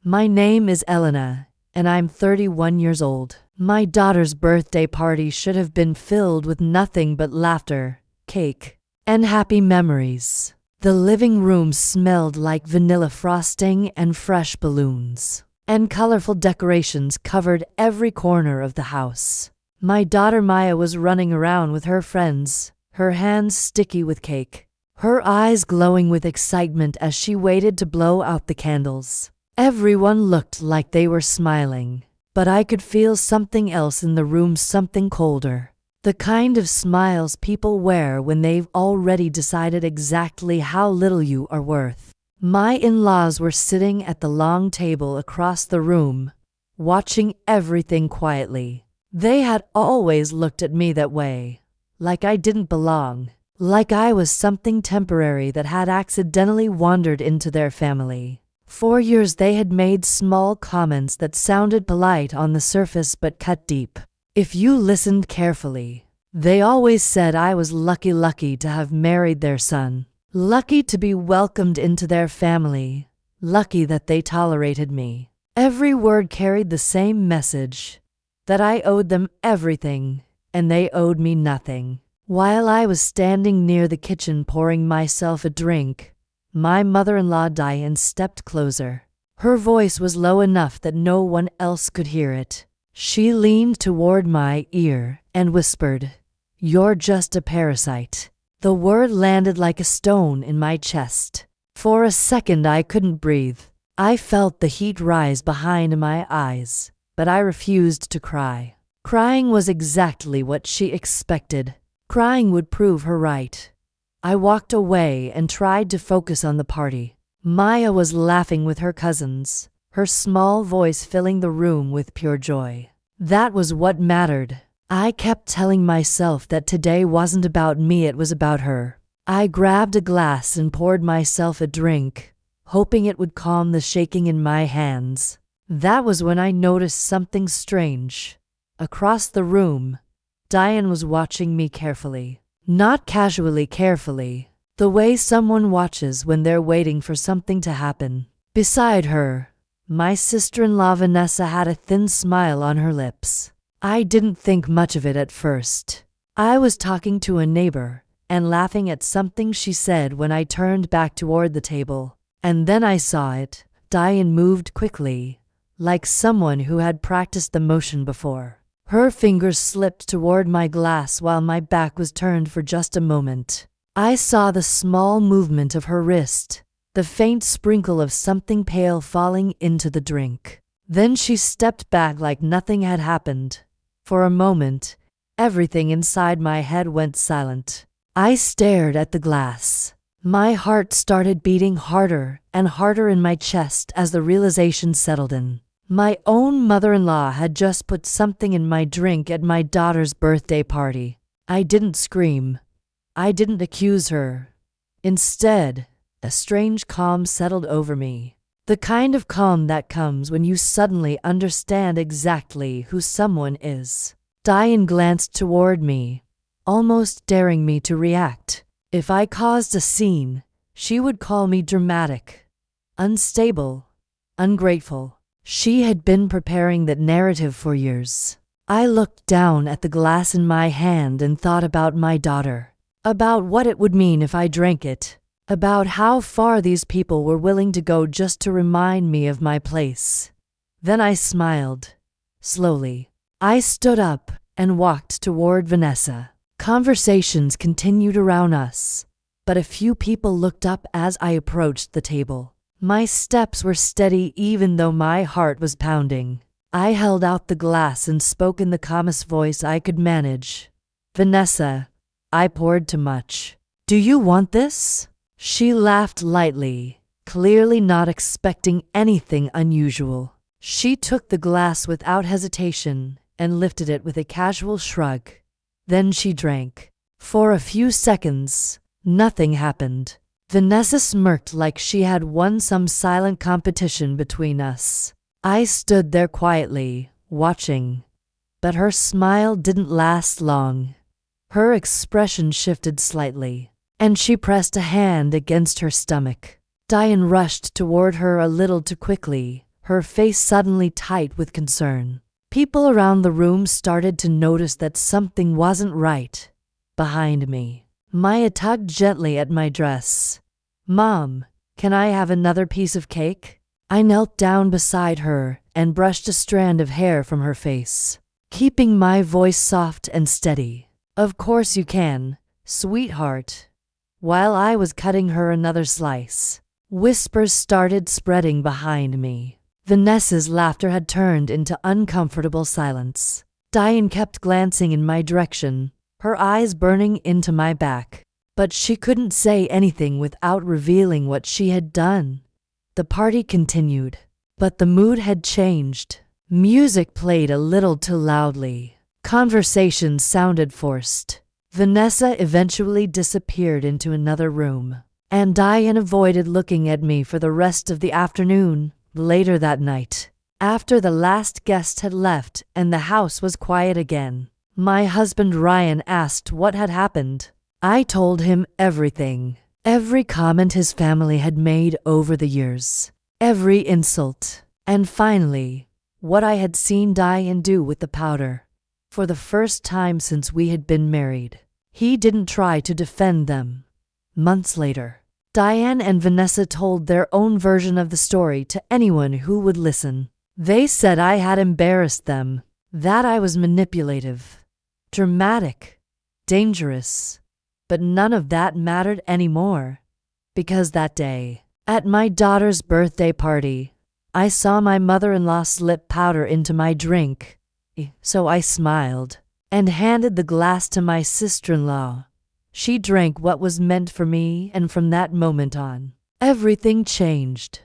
My name is Elena, and I'm 31 years old. My daughter's birthday party should have been filled with nothing but laughter, cake, and happy memories. The living room smelled like vanilla frosting and fresh balloons, and colorful decorations covered every corner of the house. My daughter Maya was running around with her friends, her hands sticky with cake, her eyes glowing with excitement as she waited to blow out the candles. Everyone looked like they were smiling, but I could feel something else in the room, something colder. The kind of smiles people wear when they've already decided exactly how little you are worth. My in-laws were sitting at the long table across the room, watching everything quietly. They had always looked at me that way, like I didn't belong, like I was something temporary that had accidentally wandered into their family. For years they had made small comments that sounded polite on the surface but cut deep. If you listened carefully, they always said I was lucky to have married their son, lucky to be welcomed into their family, lucky that they tolerated me. Every word carried the same message, that I owed them everything, and they owed me nothing. While I was standing near the kitchen pouring myself a drink, my mother-in-law Diane stepped closer. Her voice was low enough that no one else could hear it. She leaned toward my ear and whispered, "You're just a parasite." The word landed like a stone in my chest. For a second I couldn't breathe. I felt the heat rise behind my eyes, but I refused to cry. Crying was exactly what she expected. Crying would prove her right. I walked away and tried to focus on the party. Maya was laughing with her cousins, her small voice filling the room with pure joy. That was what mattered. I kept telling myself that today wasn't about me, it was about her. I grabbed a glass and poured myself a drink, hoping it would calm the shaking in my hands. That was when I noticed something strange. Across the room, Diane was watching me carefully. Not casually carefully, the way someone watches when they're waiting for something to happen. Beside her, my sister-in-law Vanessa had a thin smile on her lips. I didn't think much of it at first. I was talking to a neighbor and laughing at something she said when I turned back toward the table. And then I saw it. Diane moved quickly, like someone who had practiced the motion before. Her fingers slipped toward my glass while my back was turned for just a moment. I saw the small movement of her wrist, the faint sprinkle of something pale falling into the drink. Then she stepped back like nothing had happened. For a moment, everything inside my head went silent. I stared at the glass. My heart started beating harder and harder in my chest as the realization settled in. My own mother-in-law had just put something in my drink at my daughter's birthday party. I didn't scream. I didn't accuse her. Instead, a strange calm settled over me. The kind of calm that comes when you suddenly understand exactly who someone is. Diane glanced toward me, almost daring me to react. If I caused a scene, she would call me dramatic, unstable, ungrateful. She had been preparing that narrative for years. I looked down at the glass in my hand and thought about my daughter, about what it would mean if I drank it, about how far these people were willing to go just to remind me of my place. Then I smiled. Slowly, I stood up and walked toward Vanessa. Conversations continued around us, but a few people looked up as I approached the table. My steps were steady even though my heart was pounding. I held out the glass and spoke in the calmest voice I could manage. "Vanessa, I poured too much. Do you want this?" She laughed lightly, clearly not expecting anything unusual. She took the glass without hesitation and lifted it with a casual shrug. Then she drank. For a few seconds, nothing happened. Vanessa smirked like she had won some silent competition between us. I stood there quietly, watching, but her smile didn't last long. Her expression shifted slightly, and she pressed a hand against her stomach. Diane rushed toward her a little too quickly, her face suddenly tight with concern. People around the room started to notice that something wasn't right. Behind me, Maya tugged gently at my dress. "Mom, can I have another piece of cake?" I knelt down beside her and brushed a strand of hair from her face, keeping my voice soft and steady. "Of course you can, sweetheart." While I was cutting her another slice, whispers started spreading behind me. Vanessa's laughter had turned into uncomfortable silence. Diane kept glancing in my direction, her eyes burning into my back. But she couldn't say anything without revealing what she had done. The party continued, but the mood had changed. Music played a little too loudly. Conversations sounded forced. Vanessa eventually disappeared into another room, and Diane avoided looking at me for the rest of the afternoon. Later that night, after the last guest had left and the house was quiet again, my husband Ryan asked what had happened. I told him everything. Every comment his family had made over the years. Every insult. And finally, what I had seen Diane do with the powder. For the first time since we had been married, he didn't try to defend them. Months later, Diane and Vanessa told their own version of the story to anyone who would listen. They said I had embarrassed them, that I was manipulative, dramatic, dangerous. But none of that mattered anymore, because that day, at my daughter's birthday party, I saw my mother-in-law slip powder into my drink. So I smiled and handed the glass to my sister-in-law. She drank what was meant for me, and from that moment on, everything changed.